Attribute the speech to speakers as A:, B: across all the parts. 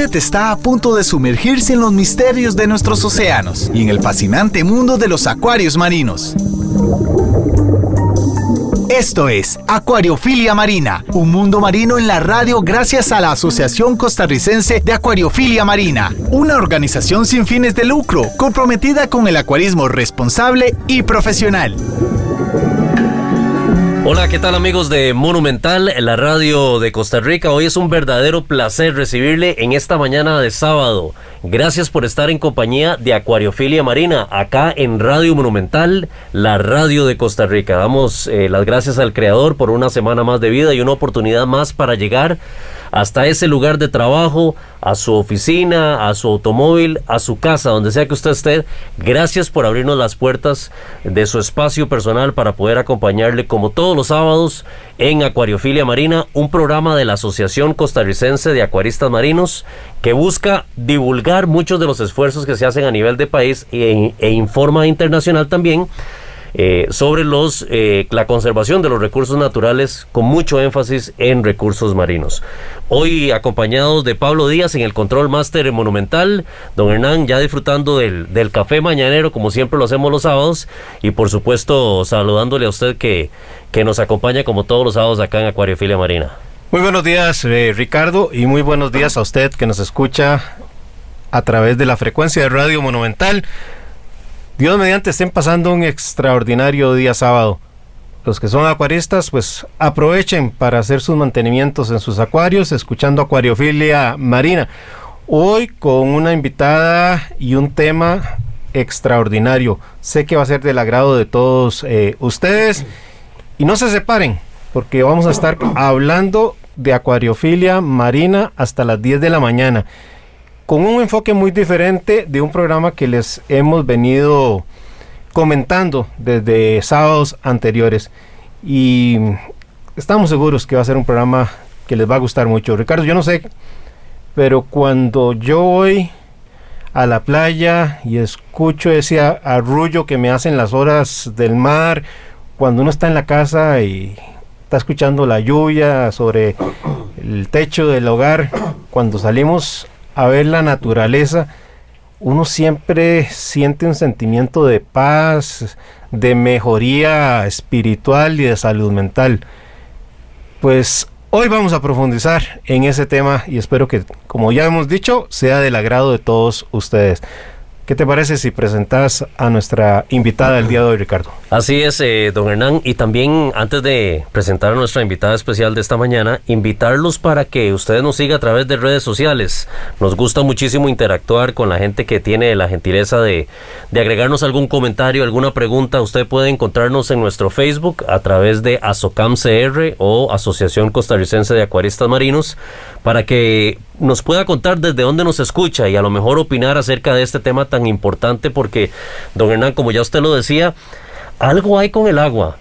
A: Usted está a punto de sumergirse en los misterios de nuestros océanos y en el fascinante mundo de los acuarios marinos. Esto es Acuariofilia Marina, un mundo marino en la radio gracias a la Asociación Costarricense de Acuariofilia Marina, una organización sin fines de lucro comprometida con el acuarismo responsable y profesional.
B: Hola, ¿qué tal amigos de Monumental, la radio de Costa Rica? Hoy es un verdadero placer recibirle en esta mañana de sábado. Gracias por estar en compañía de Acuariofilia Marina, acá en Radio Monumental, la radio de Costa Rica. Damos las gracias al creador por una semana más de vida y una oportunidad más para llegar hasta ese lugar de trabajo, a su oficina, a su automóvil, a su casa, donde sea que usted esté. Gracias por abrirnos las puertas de su espacio personal para poder acompañarle como todos los sábados en Acuariofilia Marina, un programa de la Asociación Costarricense de Acuaristas Marinos que busca divulgar muchos de los esfuerzos que se hacen a nivel de país e informa internacional también sobre la conservación de los recursos naturales, con mucho énfasis en recursos marinos. Hoy acompañados de Pablo Díaz en el Control Master Monumental, don Hernán ya disfrutando del café mañanero como siempre lo hacemos los sábados, y por supuesto saludándole a usted que nos acompaña como todos los sábados acá en Acuariofilia Marina.
C: Muy buenos días, Ricardo, y muy buenos días a usted que nos escucha a través de la frecuencia de Radio Monumental. Dios mediante estén pasando un extraordinario día sábado. Los que son acuaristas, pues aprovechen para hacer sus mantenimientos en sus acuarios, escuchando Acuariofilia Marina. Hoy con una invitada y un tema extraordinario. Sé que va a ser del agrado de todos ustedes. Y no se separen, porque vamos a estar hablando de Acuariofilia Marina hasta las 10 de la mañana. Con un enfoque muy diferente de un programa que les hemos venido comentando desde sábados anteriores, y estamos seguros que va a ser un programa que les va a gustar mucho. Ricardo, yo no sé, pero cuando yo voy a la playa y escucho ese arrullo que me hacen las olas del mar, cuando uno está en la casa y está escuchando la lluvia sobre el techo del hogar, cuando salimos a ver la naturaleza, uno siempre siente un sentimiento de paz, de mejoría espiritual y de salud mental. Pues hoy vamos a profundizar en ese tema y espero que, como ya hemos dicho, sea del agrado de todos ustedes. ¿Qué te parece si presentas a nuestra invitada del día de hoy, Ricardo?
B: Así es, don Hernán, y también antes de presentar a nuestra invitada especial de esta mañana, invitarlos para que ustedes nos sigan a través de redes sociales. Nos gusta muchísimo interactuar con la gente que tiene la gentileza de agregarnos algún comentario, alguna pregunta. Usted puede encontrarnos en nuestro Facebook a través de ASOCAM-CR o Asociación Costarricense de Acuaristas Marinos, para que nos pueda contar desde dónde nos escucha y a lo mejor opinar acerca de este tema tan importante, porque, don Hernán, como ya usted lo decía, algo hay con el agua.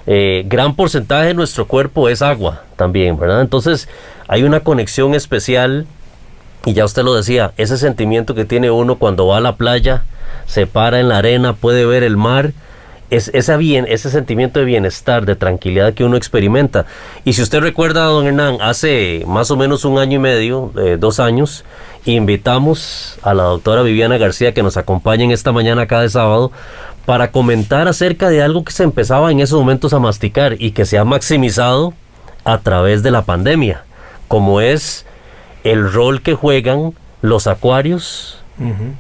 B: Gran porcentaje de nuestro cuerpo es agua también, ¿verdad? Entonces hay una conexión especial, y ya usted lo decía, ese sentimiento que tiene uno cuando va a la playa, se para en la arena, puede ver el mar. Ese sentimiento de bienestar, de tranquilidad que uno experimenta. Y si usted recuerda, don Hernán, hace más o menos 1 año y medio, 2 años, invitamos a la doctora Viviana García, que nos acompaña en esta mañana cada sábado, para comentar acerca de algo que se empezaba en esos momentos a masticar y que se ha maximizado a través de la pandemia, como es el rol que juegan los acuarios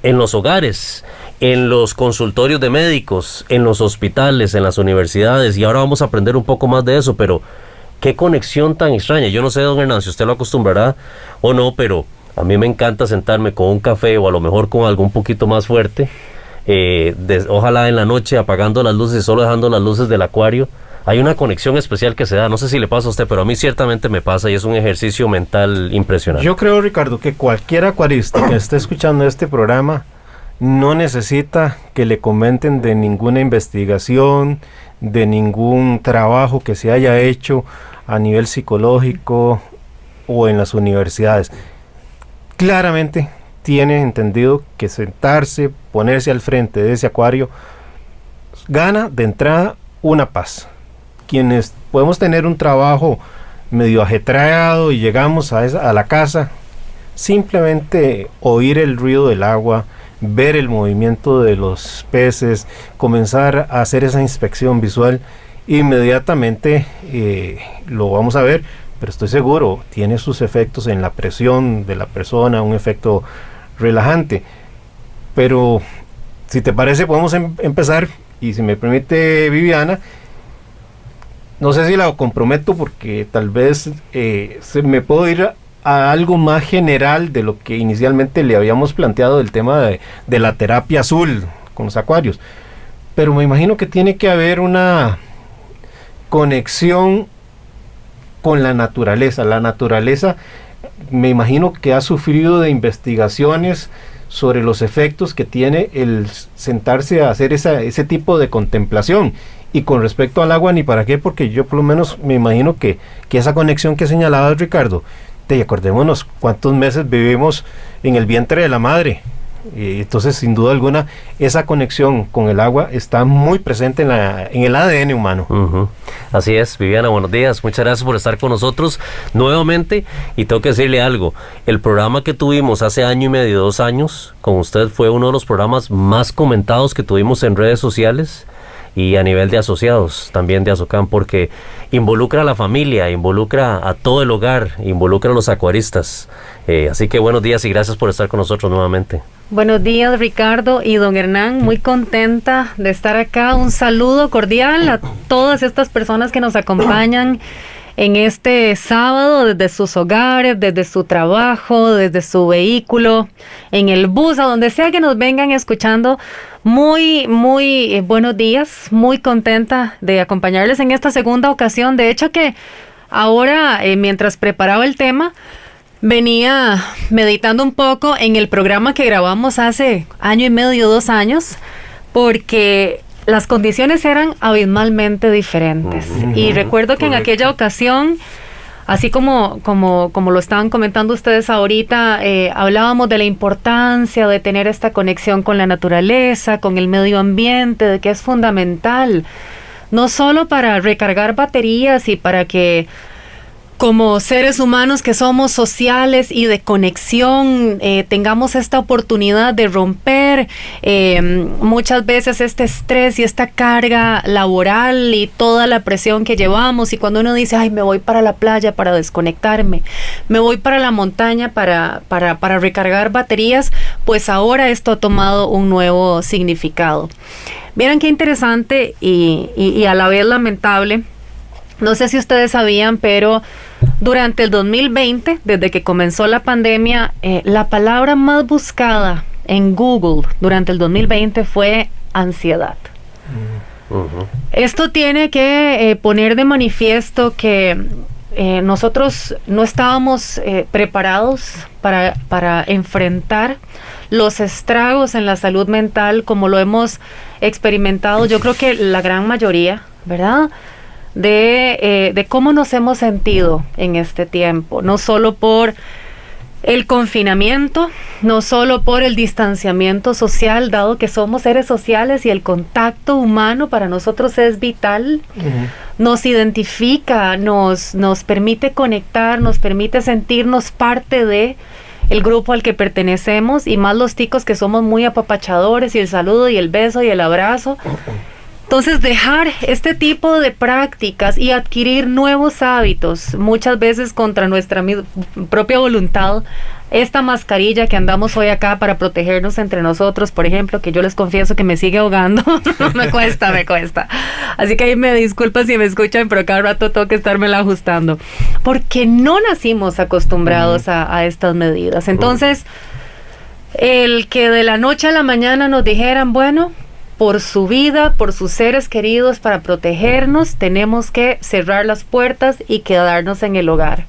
B: en los hogares, en los consultorios de médicos, en los hospitales, en las universidades, y ahora vamos a aprender un poco más de eso. Pero qué conexión tan extraña. Yo no sé, don Hernán, si usted lo acostumbrará o no, pero a mí me encanta sentarme con un café o a lo mejor con algo un poquito más fuerte, ojalá en la noche apagando las luces y solo dejando las luces del acuario. Hay una conexión especial que se da. No sé si le pasa a usted, pero a mí ciertamente me pasa, y es un ejercicio mental impresionante.
C: Yo creo, Ricardo, que cualquier acuarista que esté escuchando este programa no necesita que le comenten de ninguna investigación, de ningún trabajo que se haya hecho a nivel psicológico o en las universidades. Claramente tiene entendido que sentarse, ponerse al frente de ese acuario, gana de entrada una paz. Quienes podemos tener un trabajo medio ajetreado y llegamos a la casa simplemente oír el ruido del agua, ver el movimiento de los peces, comenzar a hacer esa inspección visual, inmediatamente lo vamos a ver, pero estoy seguro, tiene sus efectos en la presión de la persona, un efecto relajante. Pero si te parece podemos empezar, y si me permite Viviana, no sé si la comprometo porque tal vez me puedo ir a algo más general de lo que inicialmente le habíamos planteado del tema de la terapia azul con los acuarios, pero me imagino que tiene que haber una conexión con la naturaleza. La naturaleza me imagino que ha sufrido de investigaciones sobre los efectos que tiene el sentarse a hacer ese tipo de contemplación. Y con respecto al agua, ni para qué, porque yo por lo menos me imagino que esa conexión que señalaba Ricardo, acordémonos cuántos meses vivimos en el vientre de la madre, entonces sin duda alguna esa conexión con el agua está muy presente en el ADN humano.
B: Uh-huh. Así es, Viviana, buenos días, muchas gracias por estar con nosotros nuevamente, y tengo que decirle algo, el programa que tuvimos hace año y medio, 2 años con usted fue uno de los programas más comentados que tuvimos en redes sociales y a nivel de asociados también de Azocam, porque involucra a la familia, involucra a todo el hogar, involucra a los acuaristas. Así que buenos días y gracias por estar con nosotros nuevamente.
D: Buenos días, Ricardo y don Hernán, muy contenta de estar acá. Un saludo cordial a todas estas personas que nos acompañan en este sábado desde sus hogares, desde su trabajo, desde su vehículo, en el bus, a donde sea que nos vengan escuchando. Muy buenos días, muy contenta de acompañarles en esta segunda ocasión. De hecho que ahora, mientras preparaba el tema, venía meditando un poco en el programa que grabamos hace año y medio, 2 años, porque las condiciones eran abismalmente diferentes. Y recuerdo que en aquella ocasión, así como lo estaban comentando ustedes ahorita, hablábamos de la importancia de tener esta conexión con la naturaleza, con el medio ambiente, de que es fundamental, no solo para recargar baterías y para que como seres humanos que somos sociales y de conexión, tengamos esta oportunidad de romper muchas veces este estrés y esta carga laboral y toda la presión que llevamos. Y cuando uno dice, ay, me voy para la playa para desconectarme, me voy para la montaña para recargar baterías, pues ahora esto ha tomado un nuevo significado. Vieran qué interesante y a la vez lamentable. No sé si ustedes sabían, pero durante el 2020, desde que comenzó la pandemia, la palabra más buscada en Google durante el 2020 fue ansiedad. Uh-huh. Esto tiene que poner de manifiesto que nosotros no estábamos preparados para enfrentar los estragos en la salud mental como lo hemos experimentado, yo creo que la gran mayoría, ¿verdad?, de cómo nos hemos sentido en este tiempo, no solo por el confinamiento, no solo por el distanciamiento social, dado que somos seres sociales y el contacto humano para nosotros es vital. Uh-huh. Nos identifica, nos permite conectar, nos permite sentirnos parte de el grupo al que pertenecemos, y más los ticos que somos muy apapachadores, y el saludo y el beso y el abrazo. Entonces, dejar este tipo de prácticas y adquirir nuevos hábitos, muchas veces contra nuestra propia voluntad. Esta mascarilla que andamos hoy acá para protegernos entre nosotros, por ejemplo, que yo les confieso que me sigue ahogando, me cuesta. Así que ahí me disculpan si me escuchan, pero cada rato tengo que estármela ajustando, porque no nacimos acostumbrados a estas medidas. Entonces, el que de la noche a la mañana nos dijeran, bueno, por su vida, por sus seres queridos, para protegernos, tenemos que cerrar las puertas y quedarnos en el hogar.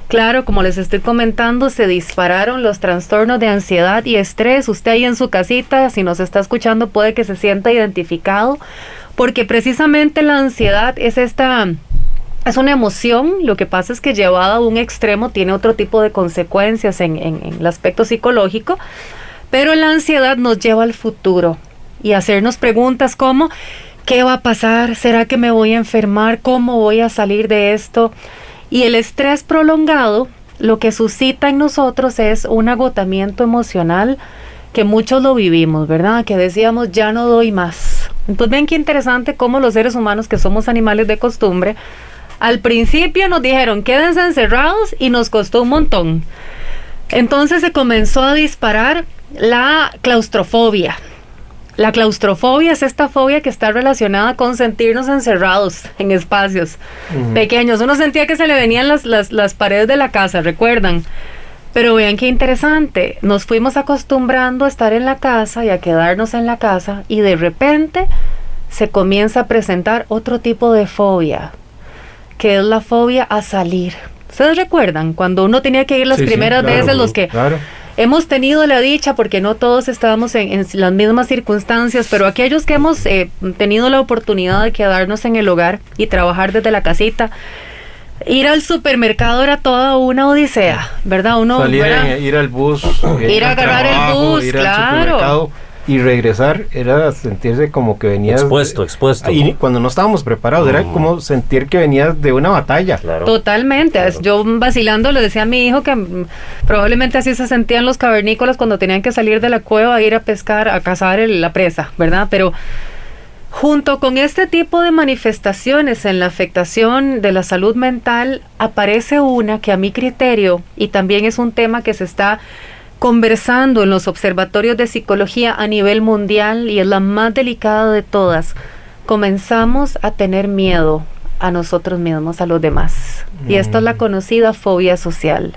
D: Claro, como les estoy comentando, se dispararon los trastornos de ansiedad y estrés. Usted ahí en su casita, si nos está escuchando, puede que se sienta identificado, porque precisamente la ansiedad es una emoción. Lo que pasa es que llevada a un extremo tiene otro tipo de consecuencias en el aspecto psicológico, pero la ansiedad nos lleva al futuro y hacernos preguntas como, ¿qué va a pasar? ¿Será que me voy a enfermar? ¿Cómo voy a salir de esto? Y el estrés prolongado lo que suscita en nosotros es un agotamiento emocional que muchos lo vivimos, ¿verdad? Que decíamos, ya no doy más. Entonces ven qué interesante cómo los seres humanos, que somos animales de costumbre, al principio nos dijeron, quédense encerrados, y nos costó un montón. Entonces se comenzó a disparar la claustrofobia. La claustrofobia es esta fobia que está relacionada con sentirnos encerrados en espacios pequeños. Uno sentía que se le venían las paredes de la casa, ¿recuerdan? Pero vean qué interesante. Nos fuimos acostumbrando a estar en la casa y a quedarnos en la casa, y de repente se comienza a presentar otro tipo de fobia, que es la fobia a salir. ¿Ustedes recuerdan? Cuando uno tenía que ir las primeras veces, los que...
C: Claro.
D: Hemos tenido la dicha, porque no todos estábamos en las mismas circunstancias, pero aquellos que hemos tenido la oportunidad de quedarnos en el hogar y trabajar desde la casita, ir al supermercado era toda una odisea, ¿verdad? Uno
C: salir, ir al bus,
D: ir a agarrar el bus,
C: ir
D: claro.
C: al supermercado y regresar, era sentirse como que venías
B: expuesto.
C: Y cuando no estábamos preparados, era como sentir que venías de una batalla.
B: Claro.
D: Totalmente.
B: Claro.
D: Yo vacilando le decía a mi hijo que probablemente así se sentían los cavernícolas cuando tenían que salir de la cueva a ir a pescar, a cazar la presa, ¿verdad? Pero junto con este tipo de manifestaciones en la afectación de la salud mental, aparece una que a mi criterio, y también es un tema que se está conversando en los observatorios de psicología a nivel mundial, y es la más delicada de todas. Comenzamos a tener miedo a nosotros mismos, a los demás. Y esta es la conocida fobia social.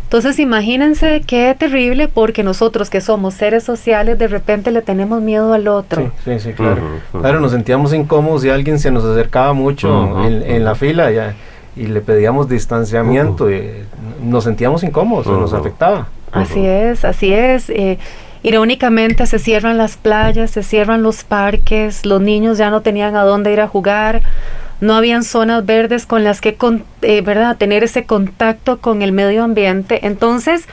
D: Entonces imagínense qué terrible, porque nosotros que somos seres sociales, de repente le tenemos miedo al otro.
C: Sí, claro. Claro, nos sentíamos incómodos si alguien se nos acercaba mucho en la fila y le pedíamos distanciamiento, y nos sentíamos incómodos, nos afectaba.
D: Así es. Irónicamente se cierran las playas, se cierran los parques, los niños ya no tenían a dónde ir a jugar, no habían zonas verdes con las que ¿verdad? Tener ese contacto con el medio ambiente. Entonces,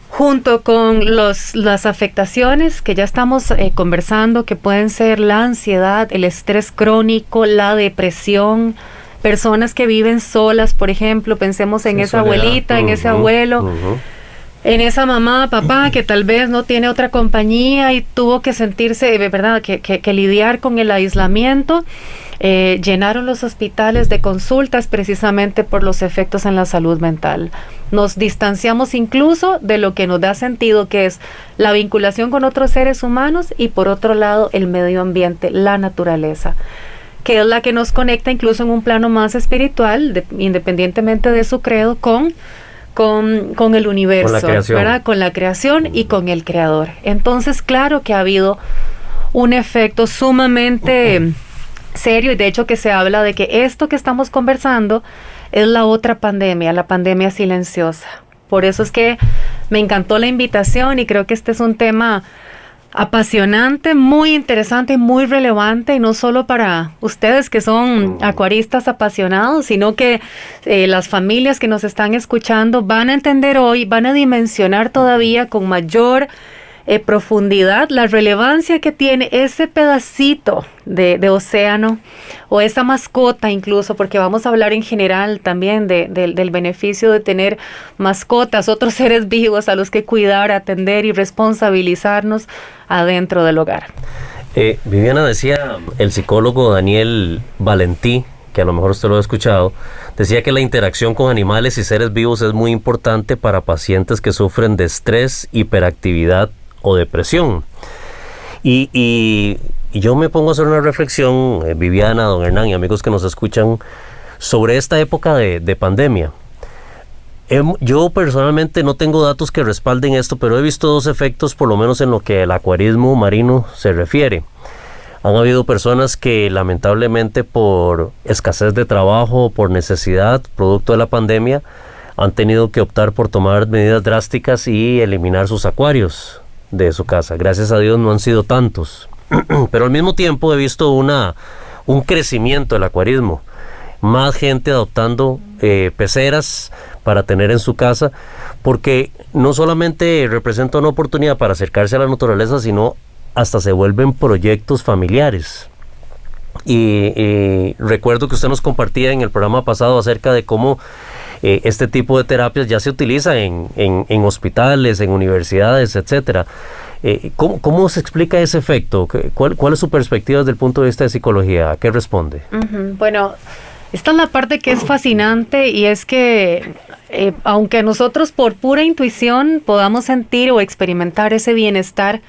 D: junto con las afectaciones que ya estamos conversando, que pueden ser la ansiedad, el estrés crónico, la depresión, personas que viven solas, por ejemplo, pensemos en esa abuelita, en ese abuelo, en esa mamá, papá, que tal vez no tiene otra compañía y tuvo que sentirse, ¿verdad?, que lidiar con el aislamiento. Llenaron los hospitales de consultas precisamente por los efectos en la salud mental. Nos distanciamos incluso de lo que nos da sentido, que es la vinculación con otros seres humanos, y por otro lado el medio ambiente, la naturaleza, que es la que nos conecta incluso en un plano más espiritual, independientemente de su credo, con el universo,
B: con la creación,
D: ¿verdad? Con la creación y con el creador. Entonces, claro que ha habido un efecto sumamente serio, y de hecho que se habla de que esto que estamos conversando es la otra pandemia, la pandemia silenciosa. Por eso es que me encantó la invitación, y creo que este es un tema apasionante, muy interesante, muy relevante, y no solo para ustedes que son acuaristas apasionados, sino que las familias que nos están escuchando van a entender hoy, van a dimensionar todavía con mayor profundidad la relevancia que tiene ese pedacito de océano, o esa mascota incluso, porque vamos a hablar en general también del beneficio de tener mascotas, otros seres vivos a los que cuidar, atender y responsabilizarnos adentro del hogar.
B: Viviana, decía el psicólogo Daniel Valentí, que a lo mejor usted lo ha escuchado, decía que la interacción con animales y seres vivos es muy importante para pacientes que sufren de estrés, hiperactividad o depresión. Y yo me pongo a hacer una reflexión, Viviana, don Hernán y amigos que nos escuchan, sobre esta época de pandemia. Yo personalmente no tengo datos que respalden esto, pero he visto dos efectos, por lo menos en lo que el acuarismo marino se refiere. Han habido personas que lamentablemente por escasez de trabajo, por necesidad, producto de la pandemia, han tenido que optar por tomar medidas drásticas y eliminar sus acuarios de su casa. Gracias a Dios no han sido tantos. Pero al mismo tiempo he visto un crecimiento del acuarismo. Más gente adoptando peceras para tener en su casa, porque no solamente representa una oportunidad para acercarse a la naturaleza, sino hasta se vuelven proyectos familiares. Y recuerdo que usted nos compartía en el programa pasado acerca de cómo este tipo de terapias ya se utiliza en hospitales, en universidades, etcétera. ¿Cómo se explica ese efecto? ¿Cuál es su perspectiva desde el punto de vista de psicología? ¿A qué responde?
D: Bueno, esta es la parte que es fascinante, y es que aunque nosotros por pura intuición podamos sentir o experimentar ese bienestar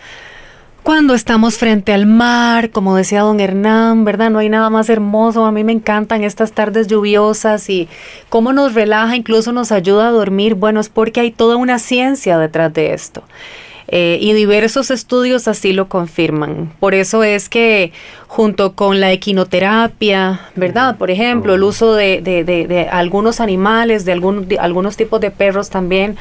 D: cuando estamos frente al mar, como decía don Hernán, ¿verdad? No hay nada más hermoso. A mí me encantan estas tardes lluviosas y cómo nos relaja, incluso nos ayuda a dormir. Bueno, es porque hay toda una ciencia detrás de esto. Y diversos estudios así lo confirman. Por eso es que junto con la equinoterapia, ¿verdad? Por ejemplo, el uso de algunos animales, de algunos tipos de perros también,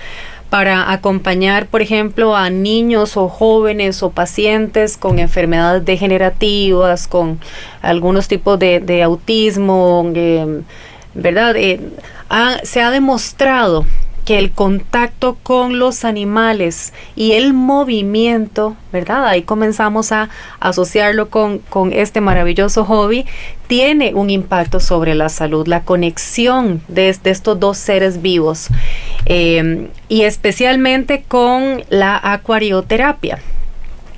D: para acompañar, por ejemplo, a niños o jóvenes o pacientes con enfermedades degenerativas, con algunos tipos de autismo, ¿verdad? Se ha demostrado que el contacto con los animales y el movimiento, ¿verdad? Ahí comenzamos a asociarlo con este maravilloso hobby, tiene un impacto sobre la salud, la conexión de estos dos seres vivos, y especialmente con la acuarioterapia,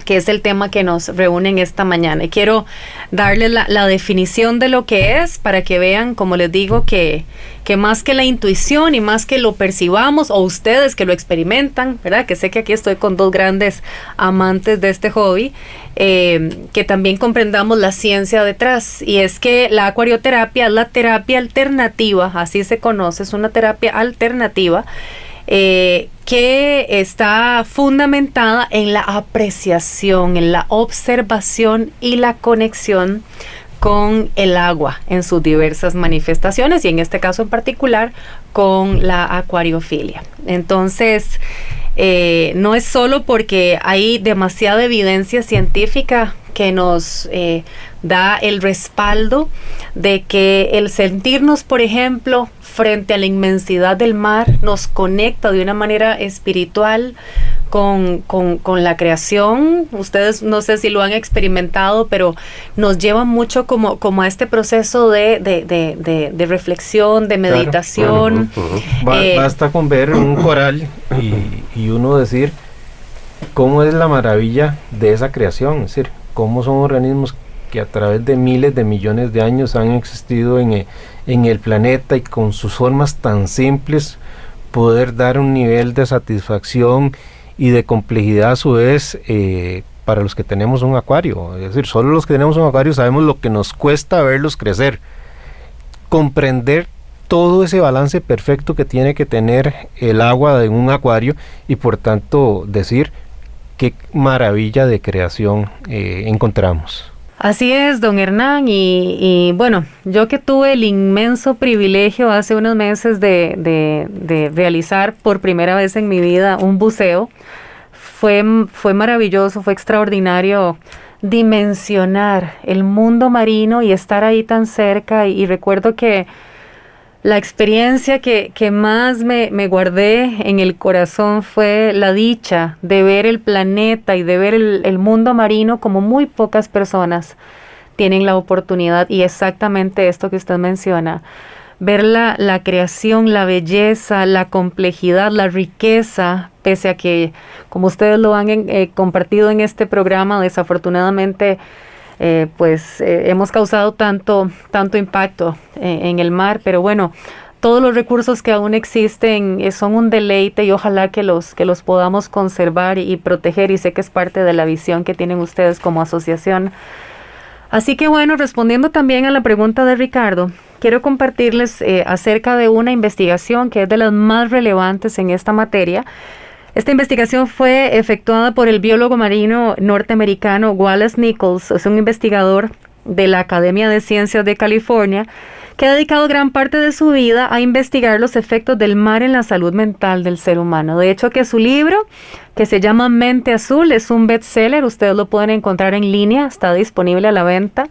D: que es el tema que nos reúne en esta mañana. Y quiero darles la definición de lo que es, para que vean, como les digo, que más que la intuición y más que lo percibamos, o ustedes que lo experimentan, ¿verdad? Que sé que aquí estoy con dos grandes amantes de este hobby, que también comprendamos la ciencia detrás. Y es que la acuarioterapia es la terapia alternativa, así se conoce, es una terapia alternativa, que está fundamentada en la apreciación, en la observación y la conexión con el agua en sus diversas manifestaciones, y en este caso en particular con la acuariofilia. Entonces, no es solo porque hay demasiada evidencia científica que nos da el respaldo de que el sentirnos, por ejemplo, frente a la inmensidad del mar, nos conecta de una manera espiritual con la creación. Ustedes no sé si lo han experimentado, pero nos lleva mucho como a este proceso de reflexión, de meditación.
C: Claro. Basta con ver un coral y uno decir cómo es la maravilla de esa creación, es decir, cómo son organismos que a través de miles de millones de años han existido en el planeta, y con sus formas tan simples poder dar un nivel de satisfacción y de complejidad a su vez para los que tenemos un acuario. Es decir, solo los que tenemos un acuario sabemos lo que nos cuesta verlos crecer. Comprender todo ese balance perfecto que tiene que tener el agua de un acuario, y por tanto decir qué maravilla de creación encontramos.
D: Así es, don Hernán, y bueno, yo que tuve el inmenso privilegio hace unos meses de realizar por primera vez en mi vida un buceo, fue maravilloso, fue extraordinario dimensionar el mundo marino y estar ahí tan cerca, y recuerdo que la experiencia que más me guardé en el corazón fue la dicha de ver el planeta y de ver el mundo marino como muy pocas personas tienen la oportunidad, y exactamente esto que usted menciona, ver la creación, la belleza, la complejidad, la riqueza, pese a que, como ustedes lo han compartido en este programa, desafortunadamente hemos causado tanto impacto en el mar, pero bueno, todos los recursos que aún existen son un deleite, y ojalá que los podamos conservar y proteger, y sé que es parte de la visión que tienen ustedes como asociación. Así que bueno, respondiendo también a la pregunta de Ricardo, quiero compartirles acerca de una investigación que es de las más relevantes en esta materia. Esta investigación fue efectuada por el biólogo marino norteamericano Wallace Nichols. Es un investigador de la Academia de Ciencias de California que ha dedicado gran parte de su vida a investigar los efectos del mar en la salud mental del ser humano. De hecho, que su libro, que se llama Mente Azul, es un bestseller. Ustedes lo pueden encontrar en línea, está disponible a la venta.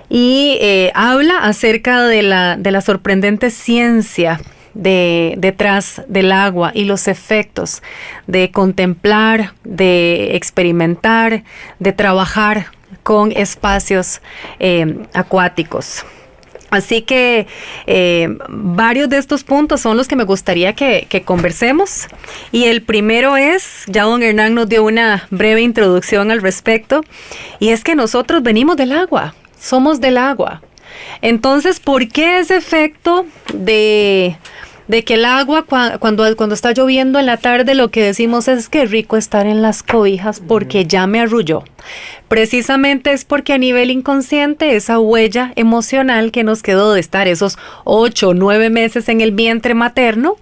D: Y habla acerca de la sorprendente ciencia detrás del agua y los efectos de contemplar, de experimentar, de trabajar con espacios acuáticos. Así que varios de estos puntos son los que me gustaría que conversemos. Y el primero es, ya don Hernán nos dio una breve introducción al respecto, y es que nosotros venimos del agua, somos del agua. Entonces, ¿por qué ese efecto de que el agua cuando está lloviendo en la tarde, lo que decimos es que es rico estar en las cobijas porque ya me arrulló? Precisamente es porque a nivel inconsciente esa huella emocional que nos quedó de estar esos 8 o 9 meses en el vientre materno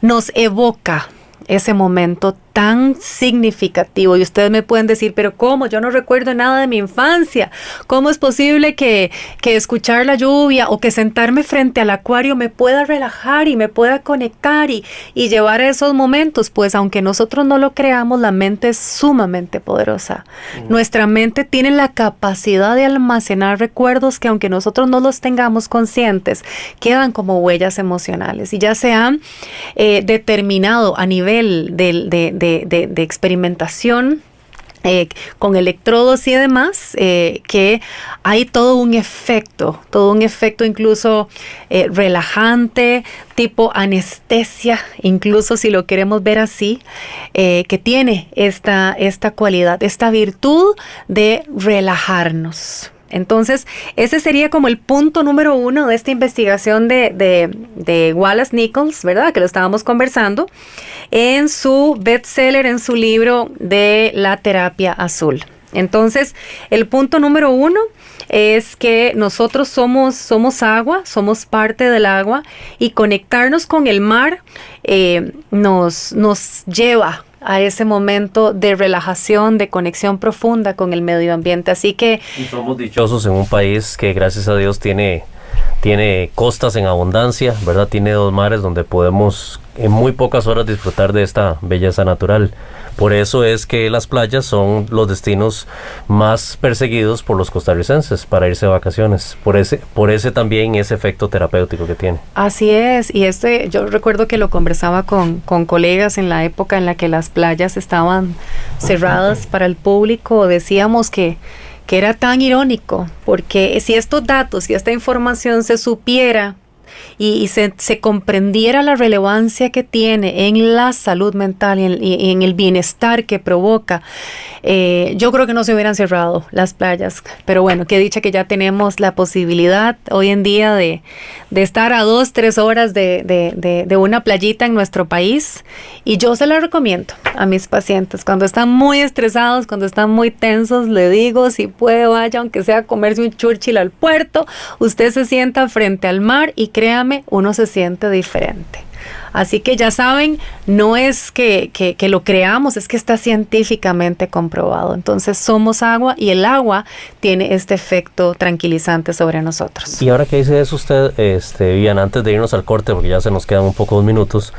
D: nos evoca ese momento tan significativo. Y ustedes me pueden decir, pero ¿cómo? Yo no recuerdo nada de mi infancia. ¿Cómo es posible que escuchar la lluvia o que sentarme frente al acuario me pueda relajar y me pueda conectar y llevar a esos momentos? Pues aunque nosotros no lo creamos, la mente es sumamente poderosa. Nuestra mente tiene la capacidad de almacenar recuerdos que aunque nosotros no los tengamos conscientes, quedan como huellas emocionales y ya se han determinado a nivel de experimentación con electrodos y demás, que hay todo un efecto incluso relajante, tipo anestesia, incluso si lo queremos ver así, que tiene esta cualidad, esta virtud de relajarnos. Entonces, ese sería como el punto número 1 de esta investigación de Wallace Nichols, ¿verdad? Que lo estábamos conversando en su bestseller, en su libro de la terapia azul. Entonces, el punto número 1 es que nosotros somos agua, somos parte del agua, y conectarnos con el mar nos lleva a ese momento de relajación, de conexión profunda con el medio ambiente. Así que
B: y somos dichosos en un país que gracias a Dios tiene costas en abundancia, ¿verdad? Tiene 2 mares donde podemos en muy pocas horas disfrutar de esta belleza natural. Por eso es que las playas son los destinos más perseguidos por los costarricenses para irse de vacaciones, por ese también ese efecto terapéutico que tiene.
D: Así es, y yo recuerdo que lo conversaba con colegas en la época en la que las playas estaban cerradas para el público. Decíamos que era tan irónico, porque si estos datos, si esta información se supiera y se comprendiera la relevancia que tiene en la salud mental y en el bienestar que provoca, yo creo que no se hubieran cerrado las playas. Pero bueno, qué dicha que ya tenemos la posibilidad hoy en día de estar a 2-3 horas de una playita en nuestro país, y yo se la recomiendo a mis pacientes. Cuando están muy estresados, cuando están muy tensos, le digo, si puede, vaya, aunque sea a comerse un Churchill al puerto, usted se sienta frente al mar y créame, uno se siente diferente. Así que ya saben, no es que lo creamos, es que está científicamente comprobado. Entonces somos agua y el agua tiene este efecto tranquilizante sobre nosotros.
B: Y ahora que dice eso usted, Viviana, antes de irnos al corte, porque ya se nos quedan un pocos minutos,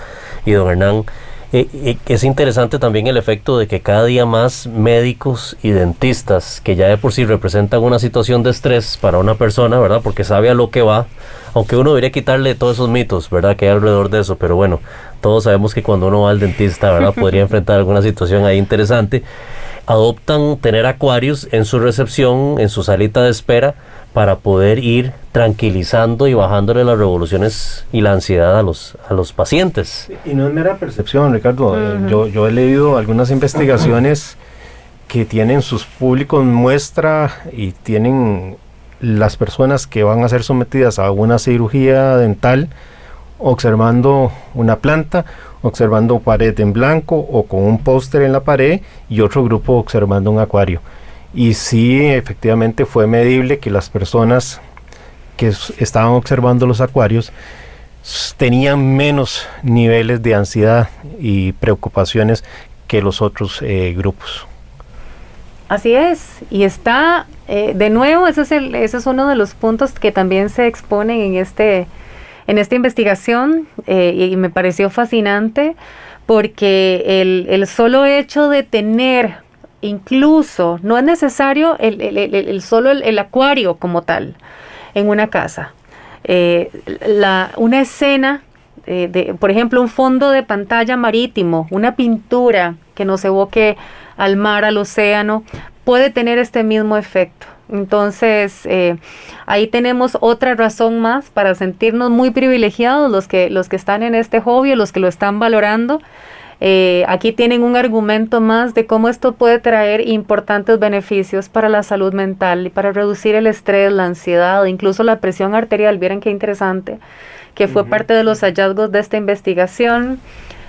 B: y don Hernán, es interesante también el efecto de que cada día más médicos y dentistas, que ya de por sí representan una situación de estrés para una persona, ¿verdad? Porque sabe a lo que va, aunque uno debería quitarle todos esos mitos, ¿verdad? Que hay alrededor de eso, pero bueno, todos sabemos que cuando uno va al dentista, ¿verdad? Podría enfrentar alguna situación ahí interesante. Adoptan tener acuarios en su recepción, en su salita de espera, para poder ir tranquilizando y bajándole las revoluciones y la ansiedad a los pacientes.
C: Y no es mera percepción, Ricardo. Yo he leído algunas investigaciones que tienen sus públicos muestra y tienen las personas que van a ser sometidas a una cirugía dental observando una planta, observando pared en blanco o con un póster en la pared, y otro grupo observando un acuario. Y sí, efectivamente fue medible que las personas que estaban observando los acuarios tenían menos niveles de ansiedad y preocupaciones que los otros grupos.
D: Así es, y está, de nuevo, ese es uno de los puntos que también se exponen en esta investigación, y me pareció fascinante, porque el solo hecho de tener, incluso, no es necesario solo el acuario como tal en una casa. Una escena, por ejemplo, un fondo de pantalla marítimo, una pintura que nos evoque al mar, al océano, puede tener este mismo efecto. Entonces, ahí tenemos otra razón más para sentirnos muy privilegiados los que están en este hobby, los que lo están valorando. Aquí tienen un argumento más de cómo esto puede traer importantes beneficios para la salud mental y para reducir el estrés, la ansiedad, incluso la presión arterial. Vieron qué interesante, que fue parte de los hallazgos de esta investigación.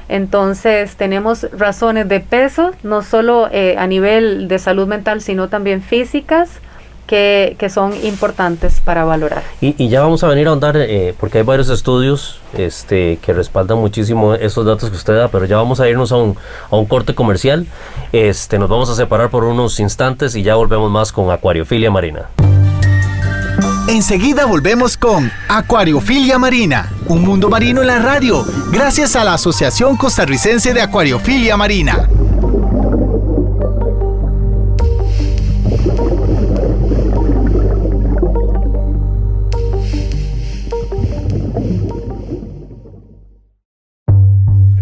D: Entonces tenemos razones de peso, no solo a nivel de salud mental, sino también físicas, que son importantes para valorar. Y
B: ya vamos a venir a ahondar, porque hay varios estudios que respaldan muchísimo esos datos que usted da, pero ya vamos a irnos a un corte comercial. Nos vamos a separar por unos instantes y ya volvemos más con Acuariofilia Marina.
A: Enseguida volvemos con Acuariofilia Marina, un mundo marino en la radio, gracias a la Asociación Costarricense de Acuariofilia Marina.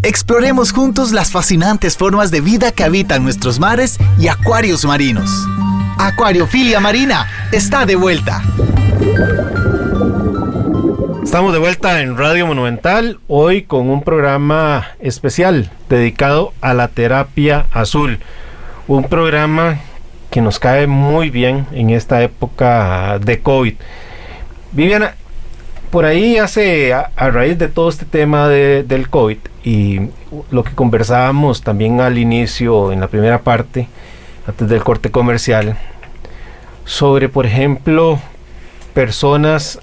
A: Exploremos juntos las fascinantes formas de vida que habitan nuestros mares y acuarios marinos. Acuariofilia Marina está de vuelta.
C: Estamos de vuelta en Radio Monumental, hoy con un programa especial dedicado a la terapia azul. Un programa que nos cae muy bien en esta época de COVID. Viviana, por ahí a raíz de todo este tema del COVID y lo que conversábamos también al inicio, en la primera parte, antes del corte comercial, sobre, por ejemplo, personas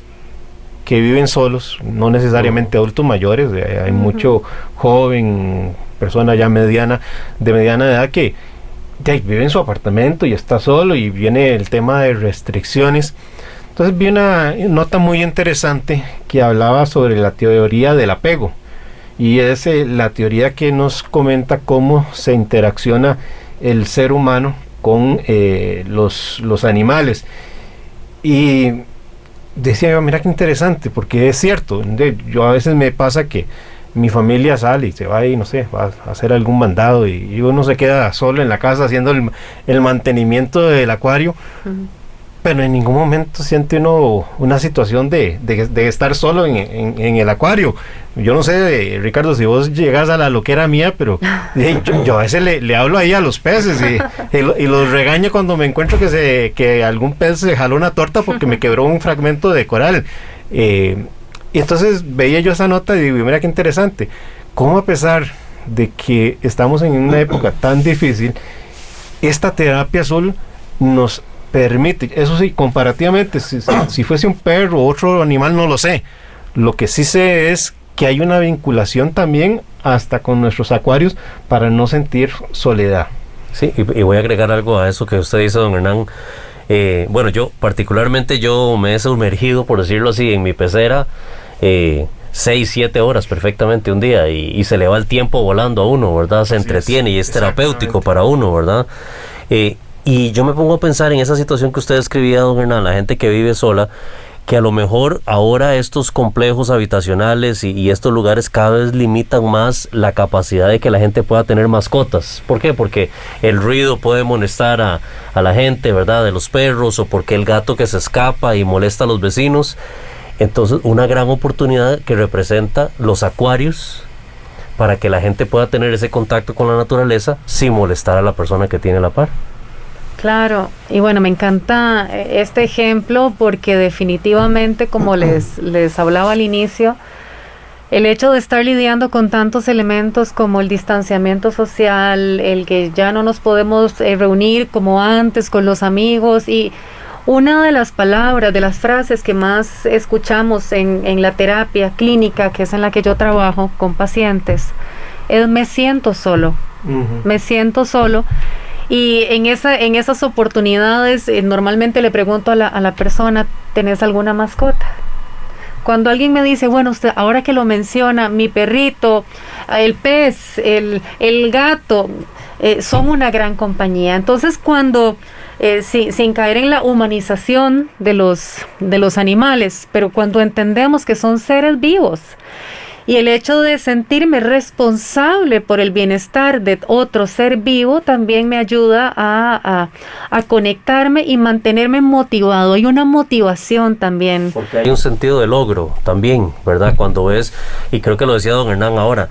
C: que viven solos, no necesariamente adultos mayores, hay mucho joven, persona ya de mediana edad que vive en su apartamento y está solo, y viene el tema de restricciones. Entonces vi una nota muy interesante que hablaba sobre la teoría del apego, y es la teoría que nos comenta cómo se interacciona el ser humano con los animales. Y decía yo, mira qué interesante, porque es cierto, yo a veces me pasa que mi familia sale y se va y no sé, va a hacer algún mandado y uno se queda solo en la casa haciendo el mantenimiento del acuario. Pero en ningún momento siente uno una situación de estar solo en el acuario. Yo no sé, Ricardo, si vos llegás a la loquera mía, pero yo a veces le hablo ahí a los peces y los regaño cuando me encuentro que algún pez se jaló una torta porque me quebró un fragmento de coral. Y entonces veía yo esa nota y digo, mira qué interesante, cómo a pesar de que estamos en una época tan difícil, esta terapia azul nos permite, eso sí, comparativamente, si fuese un perro o otro animal, no lo sé. Lo que sí sé es que hay una vinculación también hasta con nuestros acuarios para no sentir soledad.
B: Sí, y voy a agregar algo a eso que usted dice, don Hernán. Bueno, yo particularmente me he sumergido, por decirlo así, en mi pecera 6-7 horas perfectamente un día, y se le va el tiempo volando a uno, ¿verdad? Se entretiene y es terapéutico para uno, ¿verdad? Y yo me pongo a pensar en esa situación que usted describía, don Hernán, la gente que vive sola, que a lo mejor ahora estos complejos habitacionales y estos lugares cada vez limitan más la capacidad de que la gente pueda tener mascotas. ¿Por qué? Porque el ruido puede molestar a la gente, ¿verdad?, de los perros, o porque el gato que se escapa y molesta a los vecinos. Entonces, una gran oportunidad que representa los acuarios para que la gente pueda tener ese contacto con la naturaleza sin molestar a la persona que tiene a la par.
D: Claro, y bueno, me encanta este ejemplo porque definitivamente, como les hablaba al inicio, el hecho de estar lidiando con tantos elementos como el distanciamiento social, el que ya no nos podemos reunir como antes con los amigos, y una de las palabras, de las frases que más escuchamos en la terapia clínica, que es en la que yo trabajo con pacientes, es me siento solo, me siento solo. Y en esas oportunidades normalmente le pregunto a la persona, ¿tenés alguna mascota? Cuando alguien me dice, bueno, usted ahora que lo menciona, mi perrito, el pez, el gato, son una gran compañía. Entonces cuando, sin caer en la humanización de los animales, pero cuando entendemos que son seres vivos Y el hecho de sentirme responsable por el bienestar de otro ser vivo también me ayuda a conectarme y mantenerme motivado. Hay una motivación también.
B: Porque hay un sentido de logro también, ¿verdad? Cuando ves, y creo que lo decía don Hernán ahora,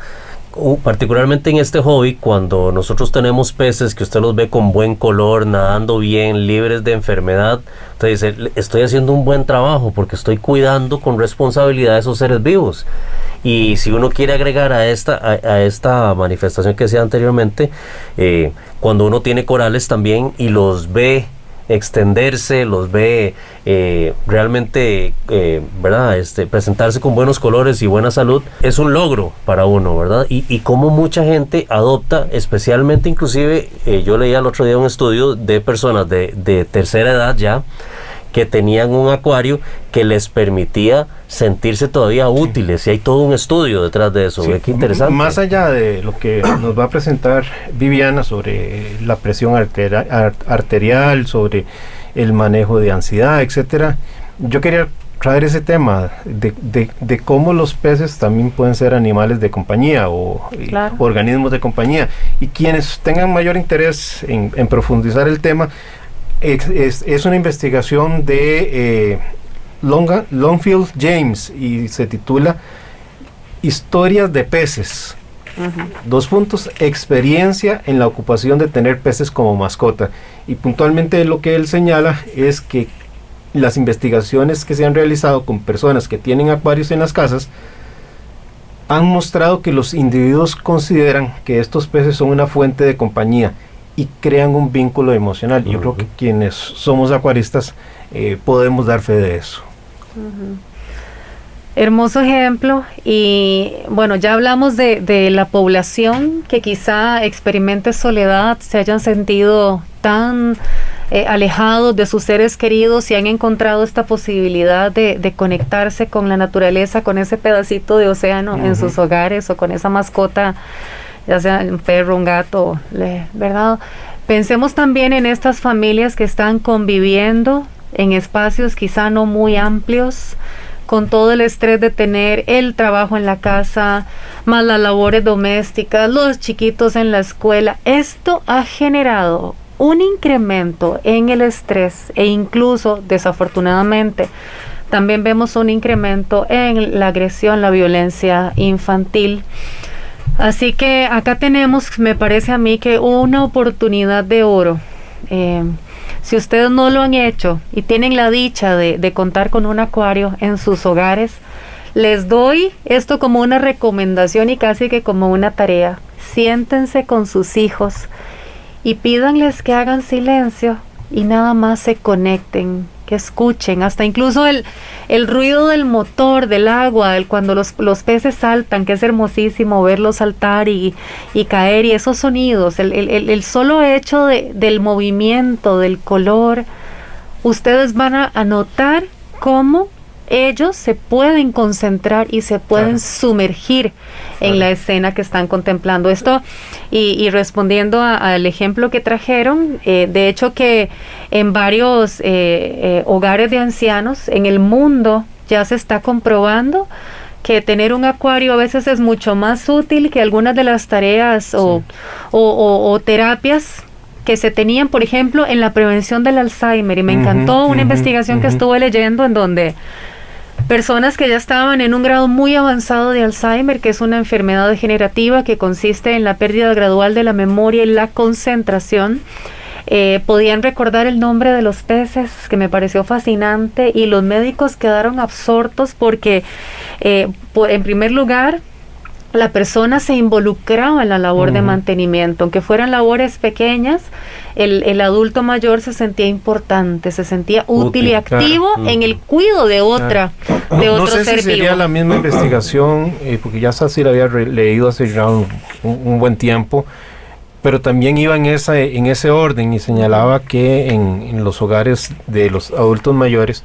B: particularmente en este hobby, cuando nosotros tenemos peces que usted los ve con buen color, nadando bien, libres de enfermedad, usted dice, estoy haciendo un buen trabajo porque estoy cuidando con responsabilidad a esos seres vivos. Y si uno quiere agregar a esta manifestación que decía anteriormente, cuando uno tiene corales también y los ve extenderse, los ve realmente, ¿verdad? Presentarse con buenos colores y buena salud, es un logro para uno, ¿verdad? Y como mucha gente adopta, especialmente inclusive, yo leía el otro día un estudio de personas de tercera edad ya, que tenían un acuario que les permitía sentirse todavía útiles, y hay todo un estudio detrás de eso.
C: Sí,
B: Qué interesante.
C: Más allá de lo que nos va a presentar Viviana sobre la presión arterial, sobre el manejo de ansiedad, etcétera, yo quería traer ese tema de cómo los peces también pueden ser animales de compañía o
D: Claro.
C: organismos de compañía, y quienes tengan mayor interés en profundizar el tema, es una investigación de Longfield James, y se titula Historias de peces. Experiencia en la ocupación de tener peces como mascota. Y puntualmente lo que él señala es que las investigaciones que se han realizado con personas que tienen acuarios en las casas han mostrado que los individuos consideran que estos peces son una fuente de compañía y crean un vínculo emocional. Yo creo que quienes somos acuaristas podemos dar fe de eso.
D: Hermoso ejemplo. Y bueno, ya hablamos de la población que quizá experimente soledad, se hayan sentido tan alejados de sus seres queridos y han encontrado esta posibilidad de conectarse con la naturaleza, con ese pedacito de océano en sus hogares, o con esa mascota, ya sea un perro, un gato, ¿verdad? Pensemos también en estas familias que están conviviendo en espacios quizá no muy amplios, con todo el estrés de tener el trabajo en la casa, más las labores domésticas, los chiquitos en la escuela. Esto ha generado un incremento en el estrés, e incluso, desafortunadamente, también vemos un incremento en la agresión, la violencia infantil. Así que acá tenemos, me parece a mí, que una oportunidad de oro. Si ustedes no lo han hecho y tienen la dicha de contar con un acuario en sus hogares, les doy esto como una recomendación y casi que como una tarea. Siéntense con sus hijos y pídanles que hagan silencio y nada más se conecten, que escuchen, hasta incluso el ruido del motor, del agua, cuando los peces saltan, que es hermosísimo verlos saltar y caer, y esos sonidos, el solo hecho del movimiento, del color, ustedes van a notar cómo ellos se pueden concentrar y se pueden sumergir en la escena que están contemplando. Esto, y respondiendo al ejemplo que trajeron, de hecho que en varios hogares de ancianos en el mundo ya se está comprobando que tener un acuario a veces es mucho más útil que algunas de las tareas o terapias que se tenían, por ejemplo, en la prevención del Alzheimer. Y me encantó una investigación que estuve leyendo en donde personas que ya estaban en un grado muy avanzado de Alzheimer, que es una enfermedad degenerativa que consiste en la pérdida gradual de la memoria y la concentración, podían recordar el nombre de los peces, que me pareció fascinante, y los médicos quedaron absortos porque, en primer lugar, la persona se involucraba en la labor de mantenimiento, aunque fueran labores pequeñas. El adulto mayor se sentía importante, se sentía útil y activo en el cuidado de otro
C: no sé
D: ser
C: si sería
D: vivo.
C: la misma investigación, porque ya sí la había leído hace ya un buen tiempo, pero también iba en ese orden, y señalaba que en los hogares de los adultos mayores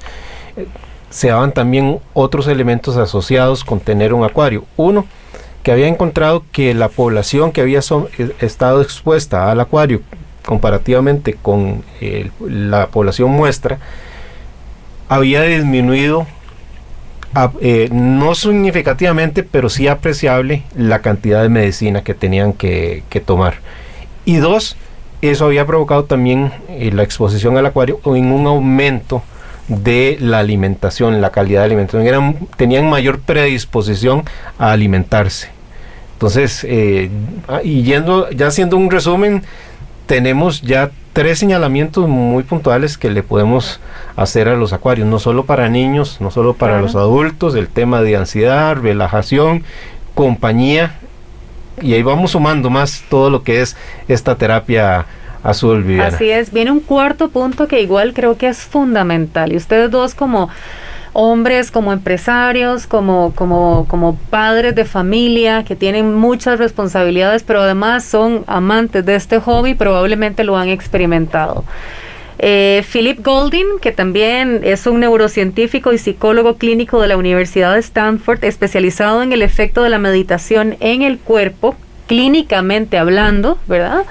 C: se daban también otros elementos asociados con tener un acuario. Uno, que había encontrado que la población que había estado expuesta al acuario comparativamente con la población muestra había disminuido no significativamente, pero sí apreciable la cantidad de medicina que tenían que tomar. Y 2, eso había provocado también la exposición al acuario en un aumento de la alimentación, la calidad de alimentación. Tenían mayor predisposición a alimentarse. Entonces, y ya haciendo un resumen, tenemos ya 3 señalamientos muy puntuales que le podemos hacer a los acuarios, no solo para niños, no solo para los adultos, el tema de ansiedad, relajación, compañía, y ahí vamos sumando más todo lo que es esta terapia azul, Viviana.
D: Así es, viene un cuarto punto que igual creo que es fundamental, y ustedes dos como hombres, como empresarios, como padres de familia que tienen muchas responsabilidades, pero además son amantes de este hobby, probablemente lo han experimentado. Philip Golding, que también es un neurocientífico y psicólogo clínico de la Universidad de Stanford, especializado en el efecto de la meditación en el cuerpo, clínicamente hablando, ¿verdad?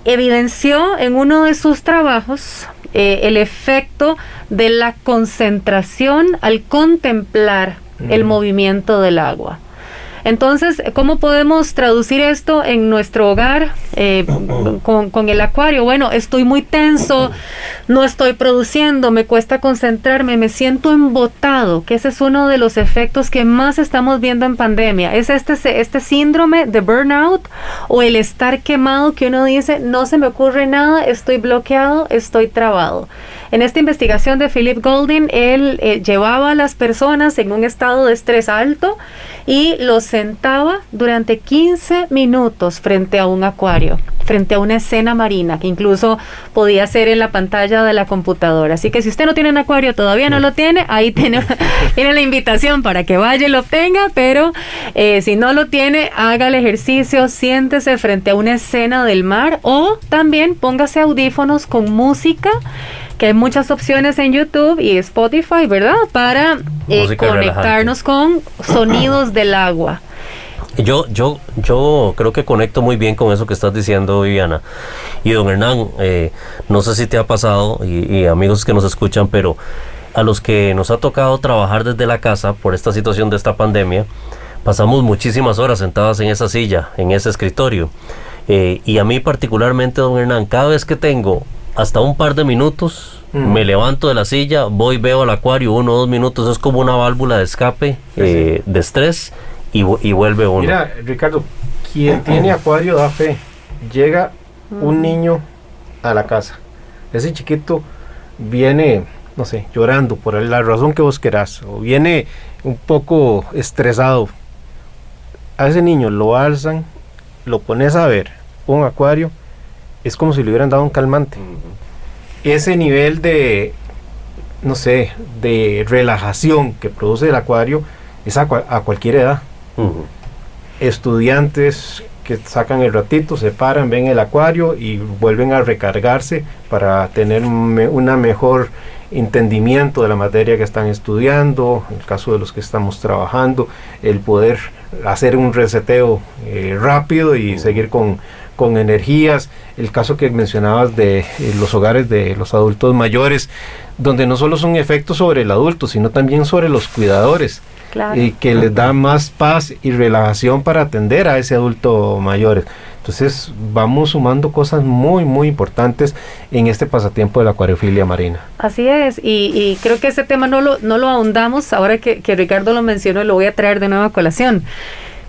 D: Evidenció en uno de sus trabajos el efecto de la concentración al contemplar el movimiento del agua. Entonces, ¿cómo podemos traducir esto en nuestro hogar con el acuario? Bueno, estoy muy tenso, no estoy produciendo, me cuesta concentrarme, me siento embotado, que ese es uno de los efectos que más estamos viendo en pandemia. Es este síndrome de burnout o el estar quemado, que uno dice, no se me ocurre nada, estoy bloqueado, estoy trabado. En esta investigación de Philip Golding, él llevaba a las personas en un estado de estrés alto y los sentaba durante 15 minutos frente a un acuario, frente a una escena marina, que incluso podía ser en la pantalla de la computadora. Así que si usted no tiene un acuario, todavía no lo tiene, ahí tiene la invitación para que vaya y lo obtenga, pero si no lo tiene, haga el ejercicio, siéntese frente a una escena del mar, o también póngase audífonos con música, que hay muchas opciones en YouTube y Spotify, ¿verdad? Para conectarnos con sonidos del agua.
B: Yo creo que conecto muy bien con eso que estás diciendo, Viviana. Y don Hernán, no sé si te ha pasado, y amigos que nos escuchan, pero a los que nos ha tocado trabajar desde la casa por esta situación de esta pandemia, pasamos muchísimas horas sentadas en esa silla, en ese escritorio. Y a mí particularmente, don Hernán, cada vez que tengo hasta un par de minutos, me levanto de la silla, voy, veo al acuario 1 o 2 minutos, es como una válvula de escape de estrés, y vuelve uno.
C: Mira, Ricardo, quien tiene acuario da fe. Llega un niño a la casa, ese chiquito viene, no sé, llorando por la razón que vos querás, o viene un poco estresado. A ese niño lo alzan, lo pones a ver un acuario, es como si le hubieran dado un calmante. Ese nivel de, no sé, de relajación que produce el acuario es a cualquier edad. Estudiantes que sacan el ratito, se paran, ven el acuario y vuelven a recargarse para tener un mejor entendimiento de la materia que están estudiando. En el caso de los que estamos trabajando, el poder hacer un reseteo rápido y seguir con energías. El caso que mencionabas de los hogares de los adultos mayores, donde no solo son efectos sobre el adulto, sino también sobre los cuidadores. Claro. Y que les da más paz y relajación para atender a ese adulto mayor. Entonces vamos sumando cosas muy muy importantes en este pasatiempo de la acuariofilia marina.
D: Así es, y creo que ese tema no lo ahondamos, ahora que Ricardo lo mencionó, lo voy a traer de nuevo a colación.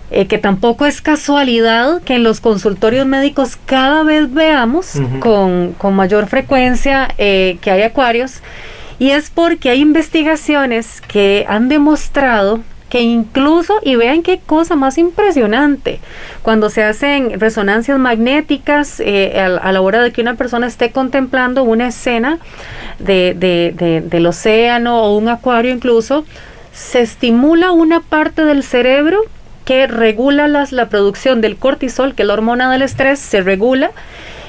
D: Que tampoco es casualidad que en los consultorios médicos cada vez veamos con mayor frecuencia que hay acuarios, y es porque hay investigaciones que han demostrado que incluso, y vean qué cosa más impresionante, cuando se hacen resonancias magnéticas a la hora de que una persona esté contemplando una escena del océano o un acuario incluso, se estimula una parte del cerebro que regula la producción del cortisol, que es la hormona del estrés, se regula